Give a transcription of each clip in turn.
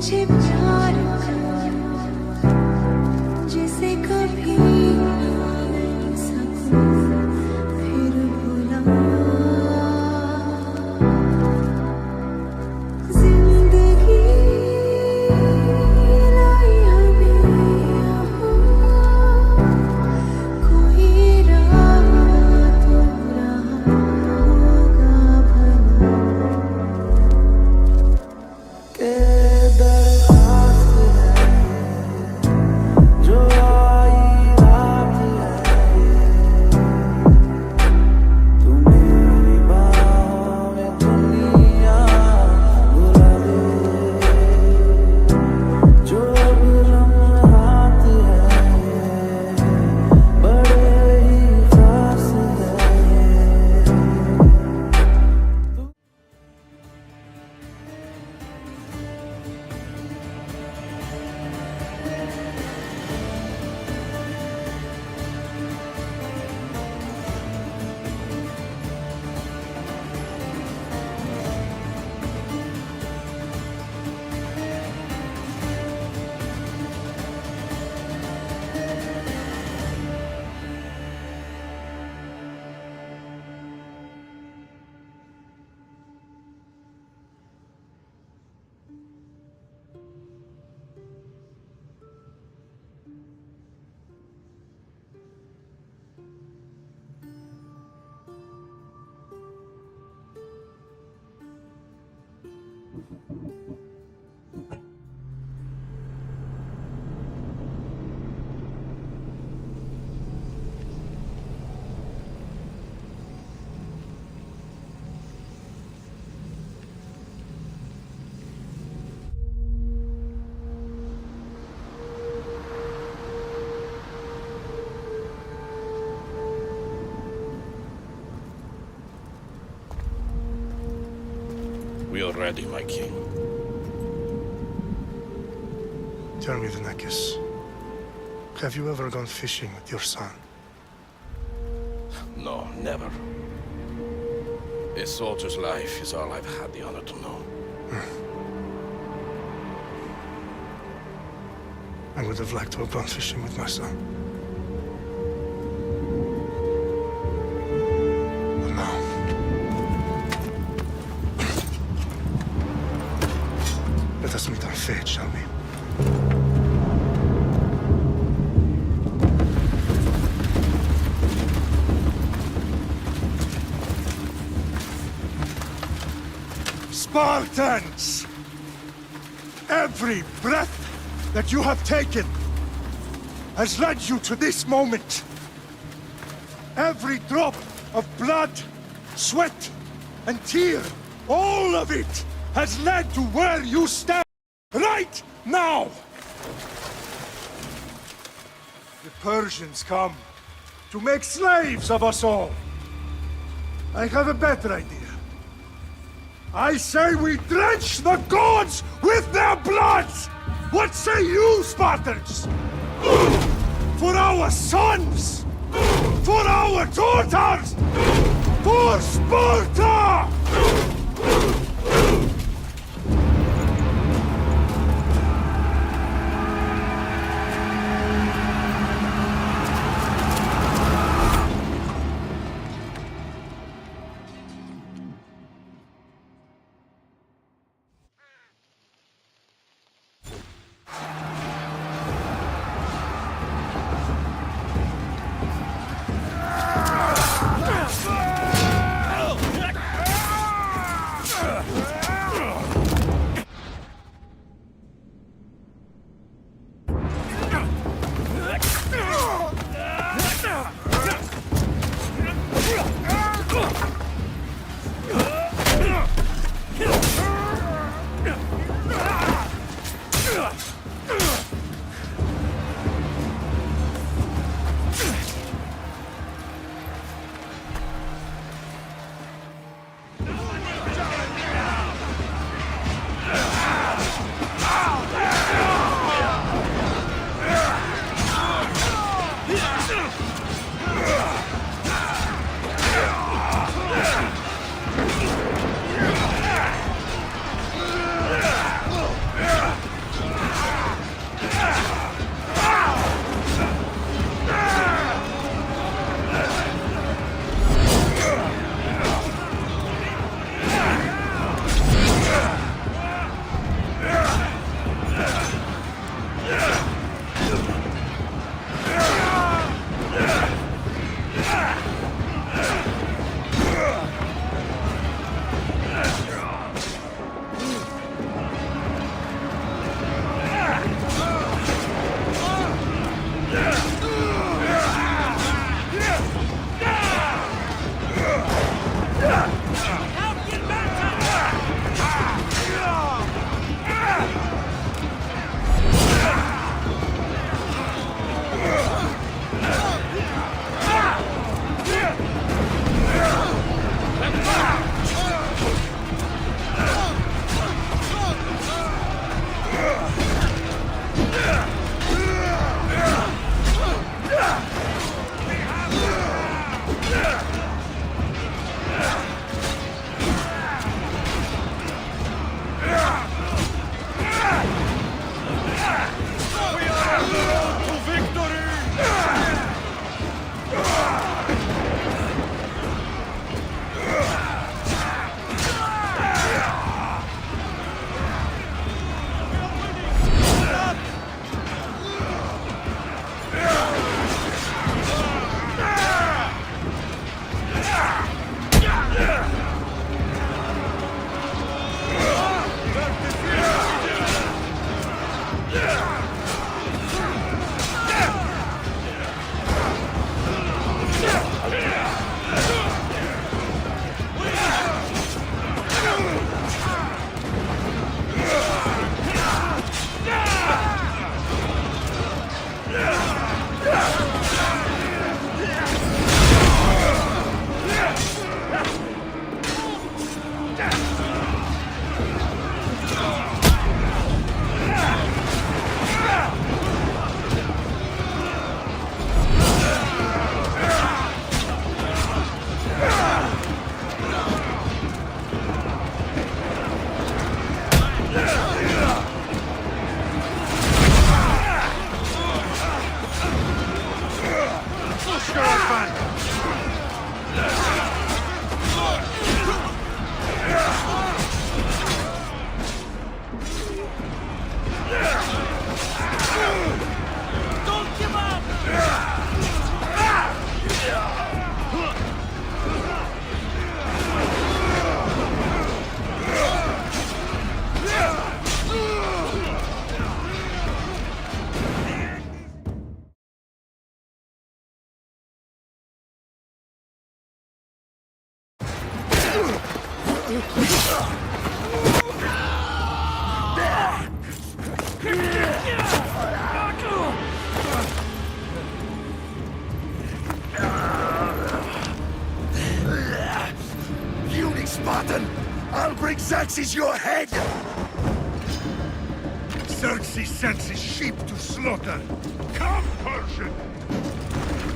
मुझे प्यार जिसे कभी नहीं सकूं फिर भुला जिंदगी लाई हमें यहाँ कोई राह तो रहा होगा भला के दरखास्त है जो आई रात है तू मेरी बाहों में दुनिया भुला दे जो अब लम्हात है बड़े ही खास है We are ready, my king. Tell me, Vinakis, have you ever gone fishing with your son? No, never. A soldier's life is all I've had the honor to know. I would have liked to have gone fishing with my son. But now... let us meet our fate, shall we? Spartans! Every breath that you have taken has led you to this moment. Every drop of blood, sweat, and tear, all of it has led to where you stand right now. The Persians come to make slaves of us all. I have a better idea. I say we drench the gods with their blood! What say you, Spartans? For our sons! For our daughters! For Sparta! Puny Spartan! I'll bring Xerxes your head! Xerxes sends his sheep to slaughter. Come, Persian!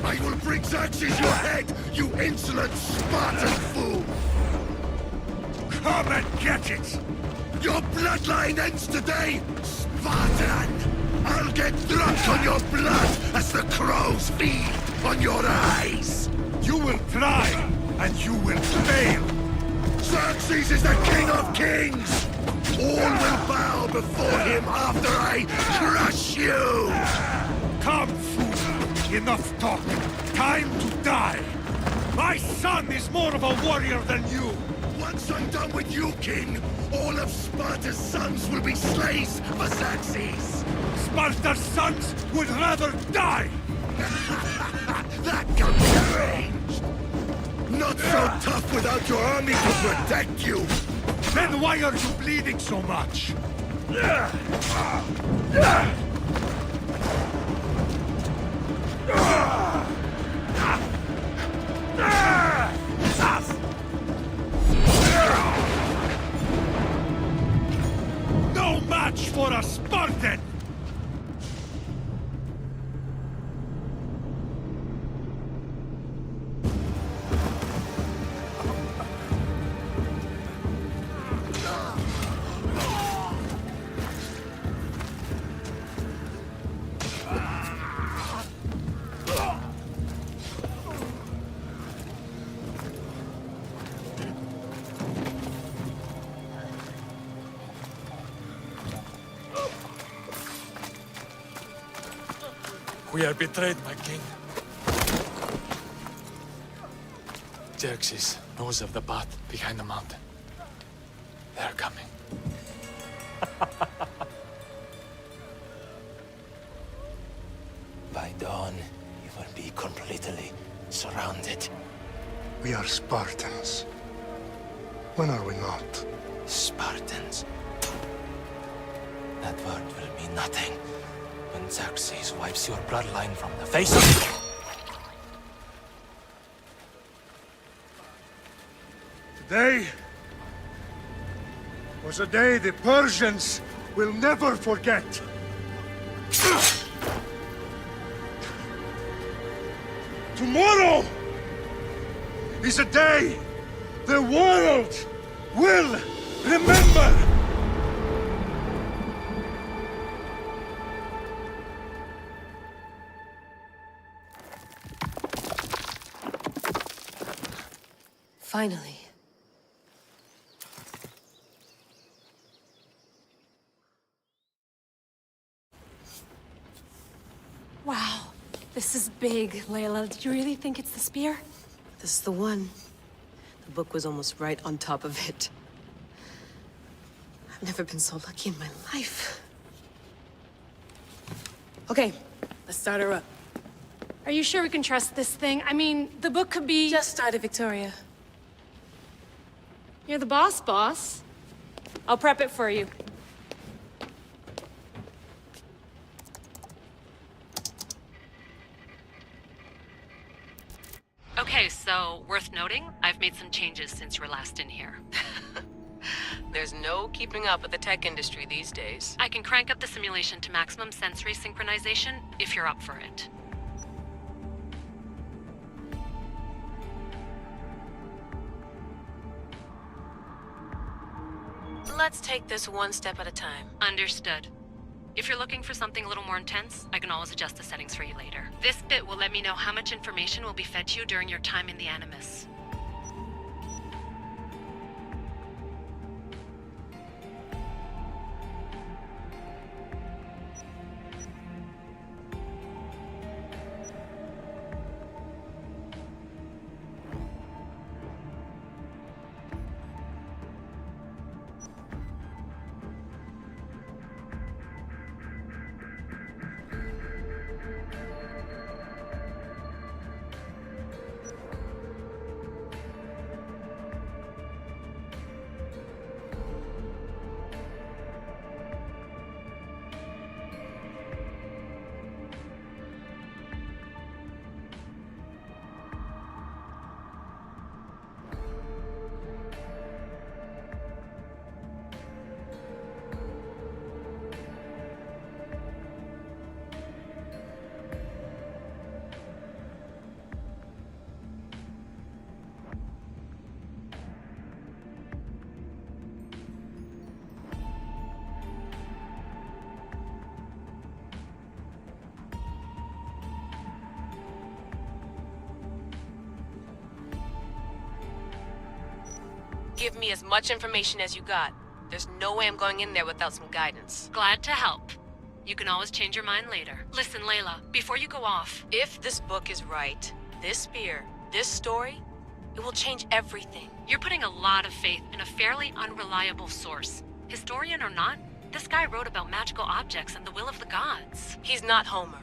I will bring Xerxes your head, you insolent Spartan fool! Come and get it! Your bloodline ends today, Spartan! I'll get drunk on your blood as the crows feed on your eyes! You will try, and you will fail! Xerxes is the king of kings! All will bow before him after I crush you! Come, fool! Enough talk! Time to die! My son is more of a warrior than you! Once I'm done with you, king, all of Sparta's sons will be slaves for Xerxes! Sparta's sons would rather die! That can be arranged! Not so tough without your army to protect you! Then why are you bleeding so much? No match for a Spartan! We are betrayed, my king. Xerxes knows of the path behind the mountain. They are coming. By dawn, you will be completely surrounded. We are Spartans. When are we not? Spartans. That word will mean nothing when Xerxes wipes your bloodline from the face of... Today was a day the Persians will never forget. Tomorrow is a day the world will remember. Finally. Wow, this is big, Layla. Did you really think it's the spear? This is the one. The book was almost right on top of it. I've never been so lucky in my life. Okay, let's start her up. Are you sure we can trust this thing? I mean, the book could be... Just started, Victoria. You're the boss. I'll prep it for you. Okay, so worth noting, I've made some changes since you were last in here. There's no keeping up with the tech industry these days. I can crank up the simulation to maximum sensory synchronization if you're up for it. Let's take this one step at a time. Understood. If you're looking for something a little more intense, I can always adjust the settings for you later. This bit will let me know how much information will be fed to you during your time in the Animus. Give me as much information as you got. There's no way I'm going in there without some guidance. Glad to help. You can always change your mind later. Listen, Layla, before you go off... If this book is right, this spear, this story, it will change everything. You're putting a lot of faith in a fairly unreliable source. Historian or not, this guy wrote about magical objects and the will of the gods. He's not Homer.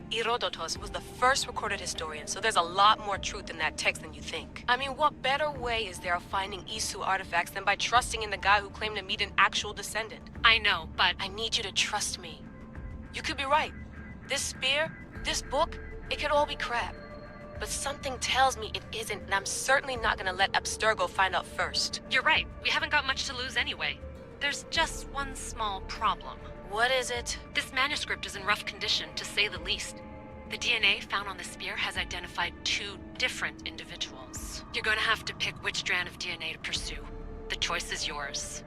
Herodotus was the first recorded historian, so there's a lot more truth in that text than you think. I mean, what better way is there of finding Isu artifacts than by trusting in the guy who claimed to meet an actual descendant? I know, but... I need you to trust me. You could be right. This spear, this book, it could all be crap. But something tells me it isn't, and I'm certainly not gonna let Abstergo find out first. You're right. We haven't got much to lose anyway. There's just one small problem. What is it? This manuscript is in rough condition, to say the least. The DNA found on the spear has identified 2 different individuals. You're going to have to pick which strand of DNA to pursue. The choice is yours.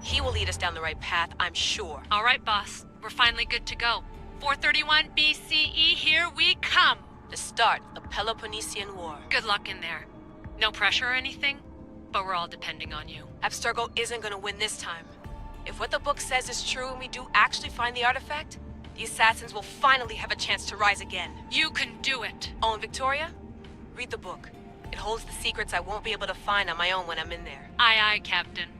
He will lead us down the right path, I'm sure. All right, boss. We're finally good to go. 431 BCE, here we come! The start of the Peloponnesian War. Good luck in there. No pressure or anything, but we're all depending on you. Abstergo isn't gonna win this time. If what the book says is true and we do actually find the artifact, the Assassins will finally have a chance to rise again. You can do it! Oh, and Victoria? Read the book. It holds the secrets I won't be able to find on my own when I'm in there. Aye, aye, Captain.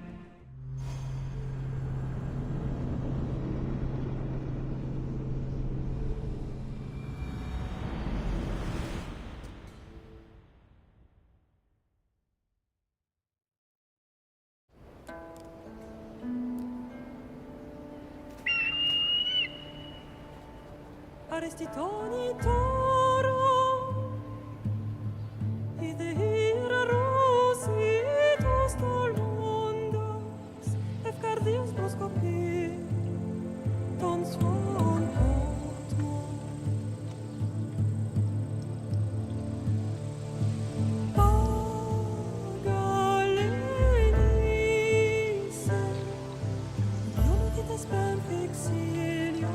Arrestitoni toro, idehira rositos tolondas, efcardios broscopi, ton swan potmo. Pagalenice, Ionikitas perfexilia.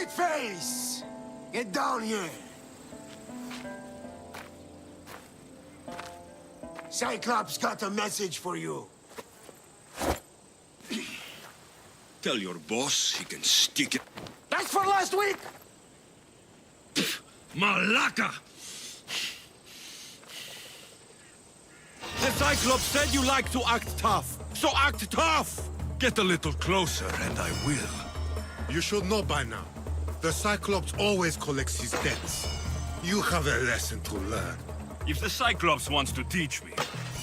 Shitface! Get down here! Cyclops got a message for you. Tell your boss he can stick it. That's for last week! Malaka! The Cyclops said you like to act tough, so act tough! Get a little closer and I will. You should know by now. The Cyclops always collects his debts. You have a lesson to learn. If the Cyclops wants to teach me,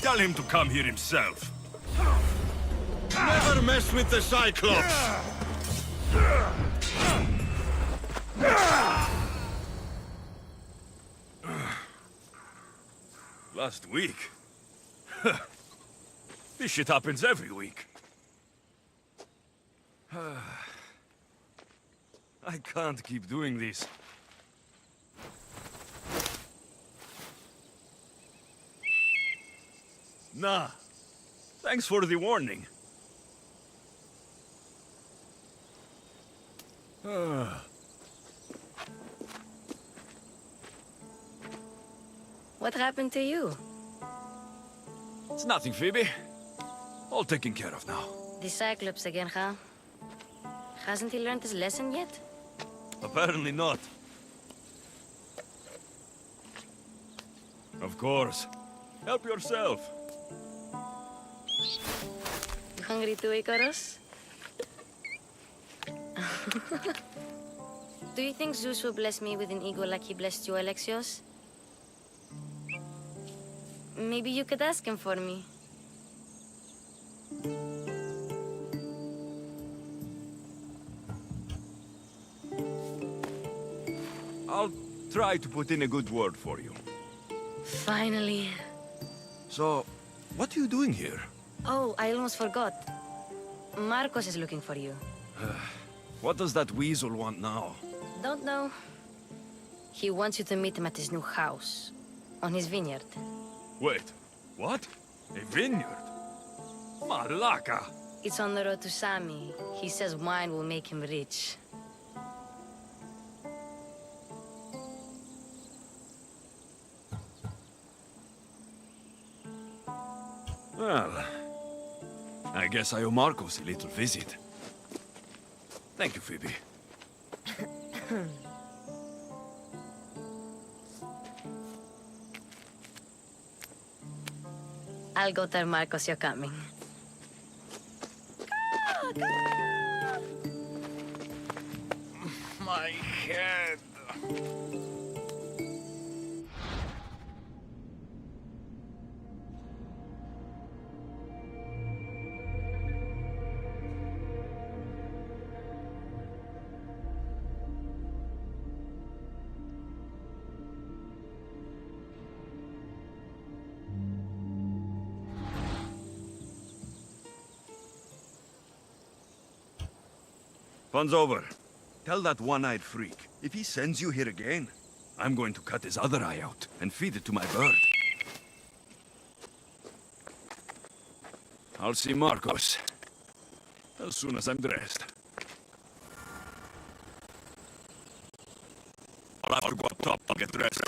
tell him to come here himself. Never mess with the Cyclops! Last week? This shit happens every week. I can't keep doing this. Nah. Thanks for the warning. What happened to you? It's nothing, Phoebe. All taken care of now. The Cyclops again, huh? Hasn't he learned his lesson yet? Apparently not. Of course. Help yourself. You hungry too, Icarus? Do you think Zeus will bless me with an ego like he blessed you, Alexios? Maybe you could ask him for me. I'll try to put in a good word for you. Finally. So, what are you doing here? Oh, I almost forgot. Marcos is looking for you. What does that weasel want now? Don't know. He wants you to meet him at his new house. On his vineyard. Wait, what? A vineyard? Malaka! It's on the road to Sami. He says wine will make him rich. Well, I guess I owe Marcos a little visit. Thank you, Phoebe. I'll go tell Marcos you're coming. My head. Fun's over. Tell that one-eyed freak, if he sends you here again, I'm going to cut his other eye out and feed it to my bird. I'll see Marcos as soon as I'm dressed. I'll have to go up top and get dressed.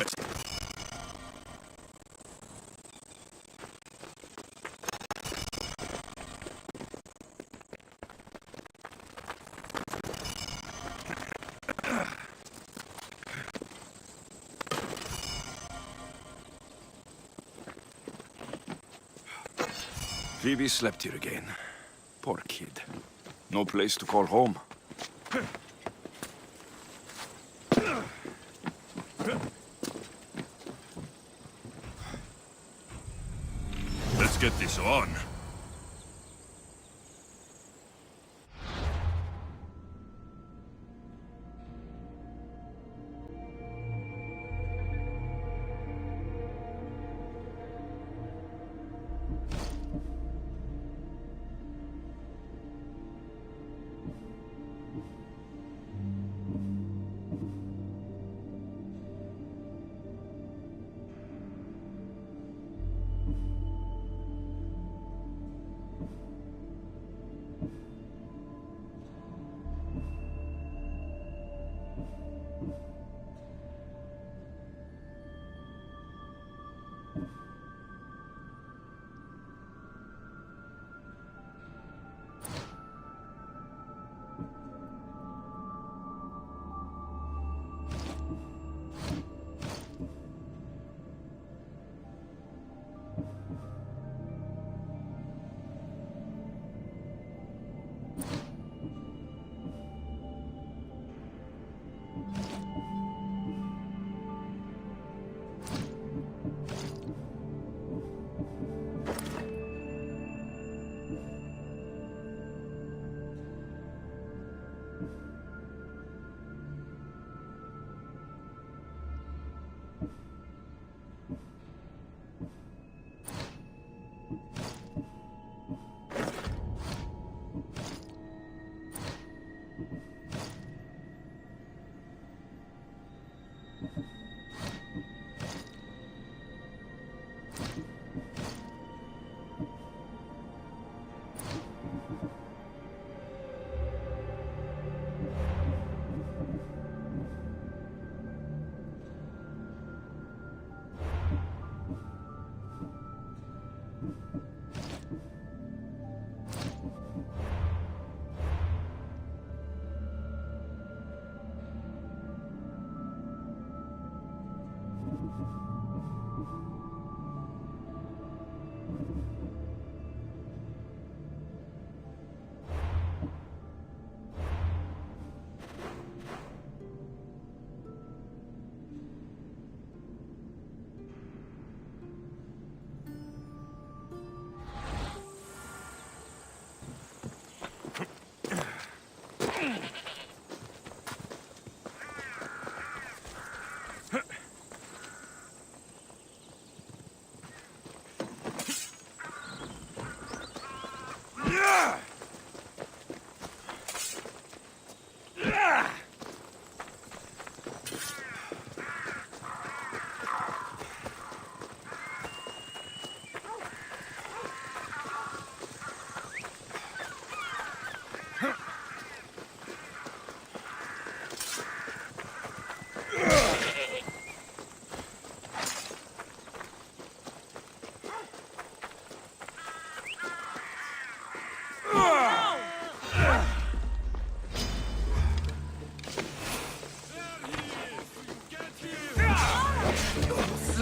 Phoebe slept here again. Poor kid. No place to call home. Let's get this on.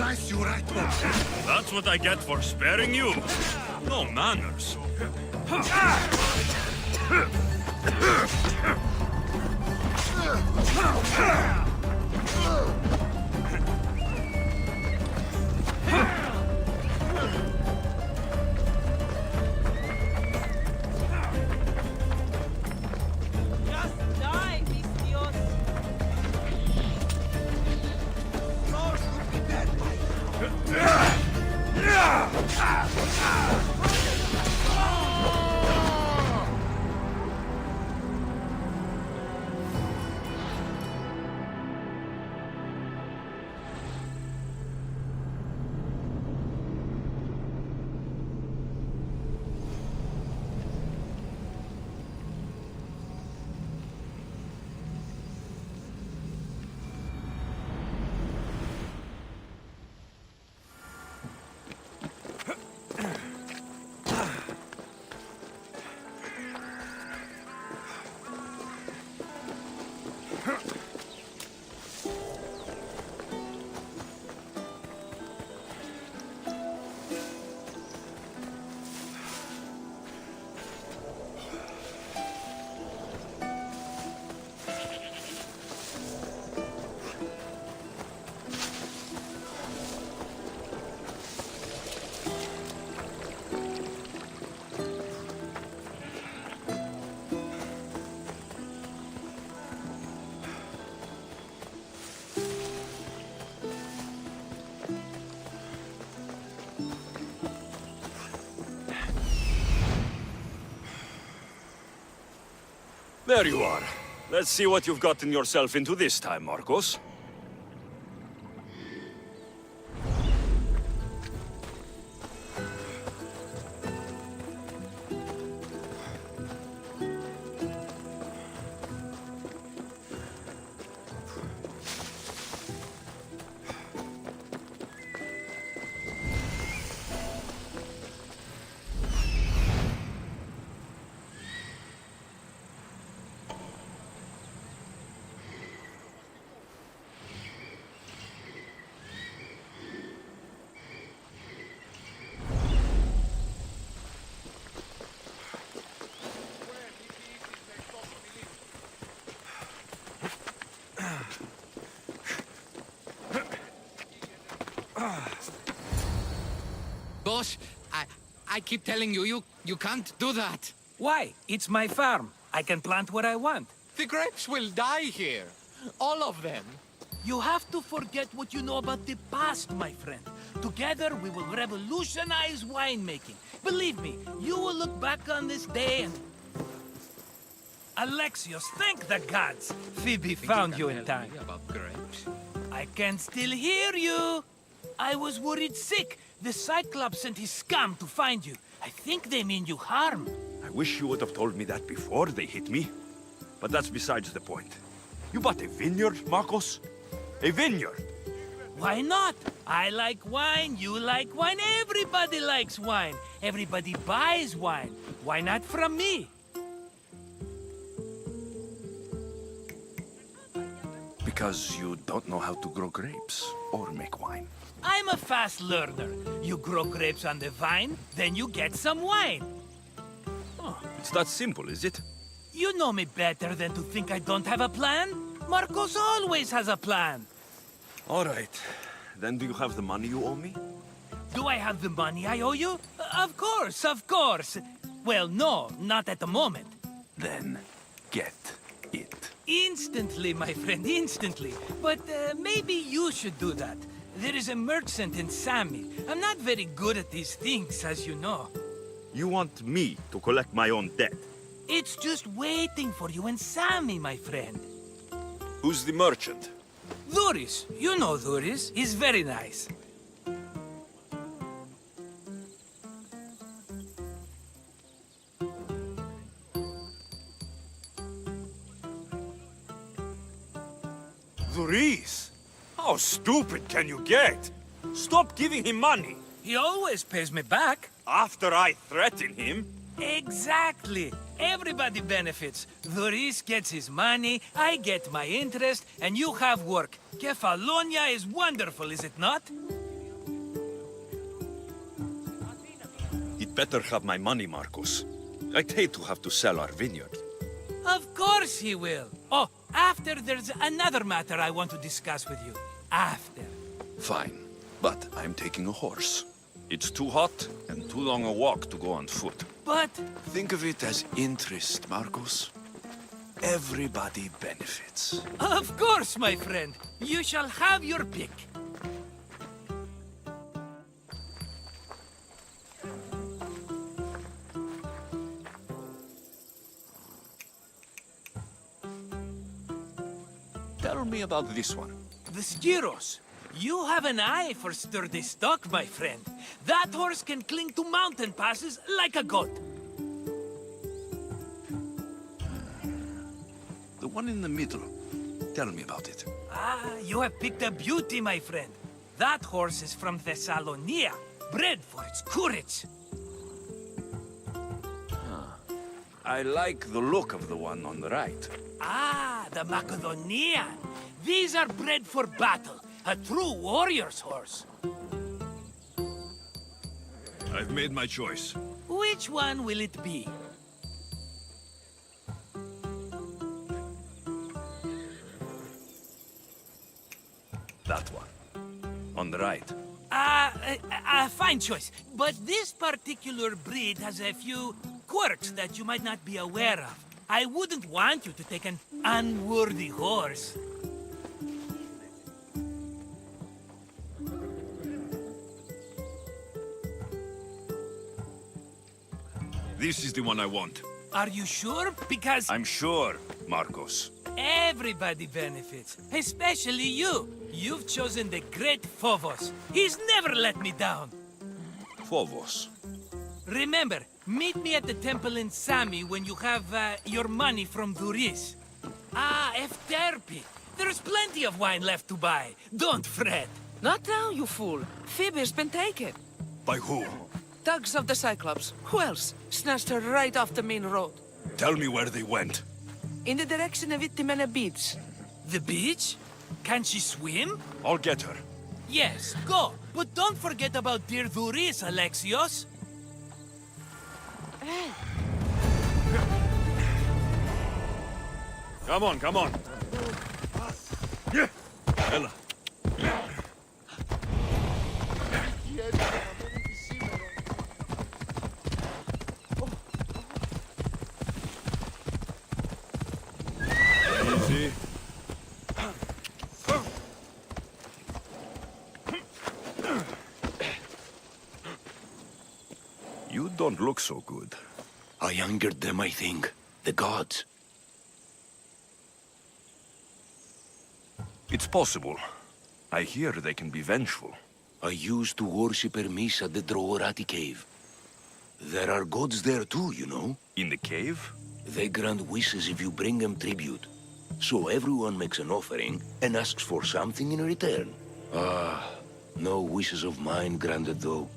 Slice you right open. That's what I get for sparing you. No manners. Just die, Vistios. There you are. Let's see what you've gotten yourself into this time, Marcos. Boss, I keep telling you, you can't do that. Why? It's my farm. I can plant what I want. The grapes will die here. All of them. You have to forget what you know about the past, my friend. Together, we will revolutionize winemaking. Believe me, you will look back on this day and... Alexios, thank the gods! Phoebe found you in time. About grapes? I can still hear you! I was worried sick. The Cyclops sent his scum to find you. I think they mean you harm. I wish you would have told me that before they hit me. But that's besides the point. You bought a vineyard, Marcos? A vineyard? Why not? I like wine, you like wine, everybody likes wine. Everybody buys wine. Why not from me? Because you don't know how to grow grapes or make wine. I'm a fast learner. You grow grapes on the vine, then you get some wine. Oh, it's that simple, is it? You know me better than to think I don't have a plan. Marcos always has a plan. All right. Then do you have the money you owe me? Do I have the money I owe you? Of course, of course. Well, no, not at the moment. Then get it. Instantly, my friend, instantly. But maybe you should do that. There is a merchant in Sami. I'm not very good at these things, as you know. You want me to collect my own debt? It's just waiting for you in Sami, my friend. Who's the merchant? Duris. You know Duris. He's very nice. Duris? How stupid can you get? Stop giving him money. He always pays me back. After I threaten him? Exactly. Everybody benefits. Duris gets his money, I get my interest, and you have work. Kefalonia is wonderful, is it not? He'd better have my money, Marcos. I'd hate to have to sell our vineyard. Of course he will. Oh, after there's another matter I want to discuss with you. After. Fine, but I'm taking a horse. It's too hot and too long a walk to go on foot. But... Think of it as interest, Marcos. Everybody benefits. Of course, my friend. You shall have your pick. Tell me about this one. The Skiros. You have an eye for sturdy stock, my friend. That horse can cling to mountain passes like a goat. The one in the middle. Tell me about it. Ah, you have picked a beauty, my friend. That horse is from Thessalonia, bred for its courage. I like the look of the one on the right. Ah, the Macedonian. These are bred for battle. A true warrior's horse. I've made my choice. Which one will it be? That one. On the right. Fine choice. But this particular breed has a few quirks that you might not be aware of. I wouldn't want you to take an unworthy horse. This is the one I want. Are you sure? Because I'm sure, Marcos. everybody benefits, especially you. You've chosen the great Pharaohs. He's never let me down. Phobos. Remember, meet me at the temple in Sami when you have your money from Duris. Ah, Efterpi. There's plenty of wine left to buy. Don't fret. Not now, you fool. Phoebe's been taken. By who? Thugs of the Cyclops. Who else? Snatched her right off the main road. Tell me where they went. In the direction of Itimena Beach. The beach? Can she swim? I'll get her. Yes, go. But don't forget about dear Duris, Alexios. Come on, come on. Ella. You don't look so good. I angered them, I think. The gods. It's possible. I hear they can be vengeful. I used to worship Hermes at the Droorati cave. There are gods there too, you know. In the cave? They grant wishes if you bring them tribute. So everyone makes an offering and asks for something in return. No wishes of mine granted though.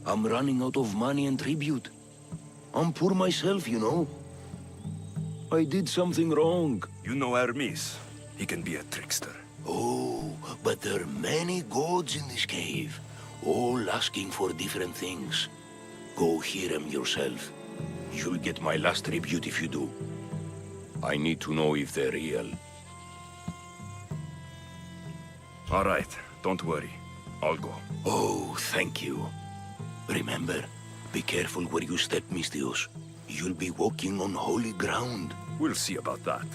I'm running out of money and tribute. I'm poor myself, you know. I did something wrong. You know Hermes. He can be a trickster. Oh, but there are many gods in this cave, all asking for different things. Go hear them yourself. You'll get my last tribute if you do. I need to know if they're real. All right, don't worry. I'll go. Oh, thank you. Remember, be careful where you step, Mistios. You'll be walking on holy ground. We'll see about that.